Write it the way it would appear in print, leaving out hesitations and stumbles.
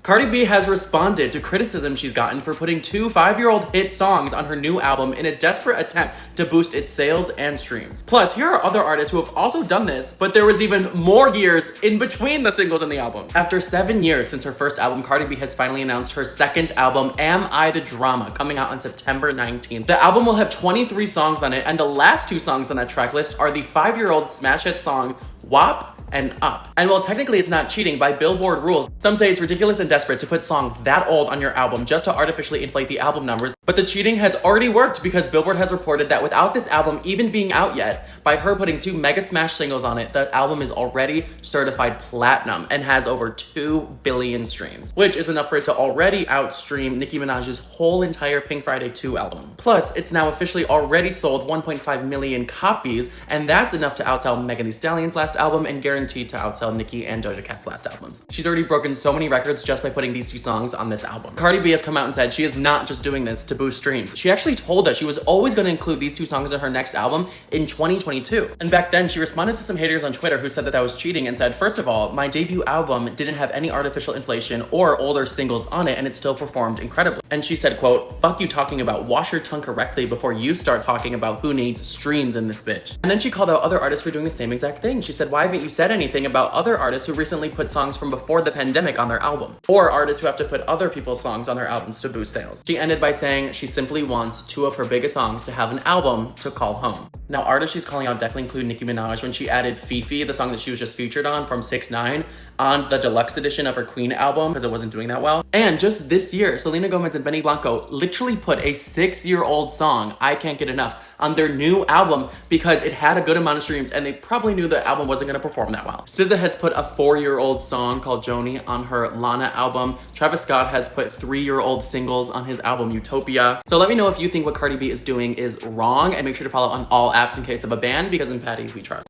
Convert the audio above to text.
Cardi B has responded to criticism she's gotten for putting two 5-year-old hit songs on her new album in a desperate attempt to boost its sales and streams. Plus, here are other artists who have also done this, but there was even more years in between the singles and the album. After 7 years since her first album, Cardi B has finally announced her second album, Am I the Drama, coming out on September 19th. The album will have 23 songs on it, and the last two songs on that track list are the 5-year-old smash hit songs WAP and Up. And while technically it's not cheating by Billboard rules, some say it's ridiculous and desperate to put songs that old on your album just to artificially inflate the album numbers. But the cheating has already worked because Billboard has reported that without this album even being out yet, by her putting two mega smash singles on it, the album is already certified platinum and has over 2 billion streams, which is enough for it to already outstream Nicki Minaj's whole entire Pink Friday 2 album. Plus, it's now officially already sold 1.5 million copies, and that's enough to outsell Megan Thee Stallion's last album and guaranteed to outsell Nicki and Doja Cat's last albums. She's already broken so many records just by putting these two songs on this album. Cardi B has come out and said she is not just doing this to boost streams. She actually told us she was always going to include these two songs in her next album in 2022. And back then, she responded to some haters on Twitter who said that was cheating and said, first of all, my debut album didn't have any artificial inflation or older singles on it, and it still performed incredibly. And she said, quote, fuck you talking about, wash your tongue correctly before you start talking about who needs streams in this bitch. And then she called out other artists for doing the same exact thing. She said, why haven't you said anything about other artists who recently put songs from before the pandemic on their album? Or artists who have to put other people's songs on their albums to boost sales. She ended by saying she simply wants two of her biggest songs to have an album to call home. Now, artists she's calling out definitely include Nicki Minaj when she added Fifi, the song that she was just featured on from 6ix9ine, on the deluxe edition of her Queen album because it wasn't doing that well. And just this year, Selena Gomez and Benny Blanco literally put a 6-year-old song, I Can't Get Enough, on their new album because it had a good amount of streams and they probably knew the album wasn't going to perform that well. SZA has put a 4-year-old song called Joni on her Lana album. Travis Scott has put 3-year-old singles on his album Utopia. So let me know if you think what Cardi B is doing is wrong, and make sure to follow on all apps in case of a ban, because in Patty we trust.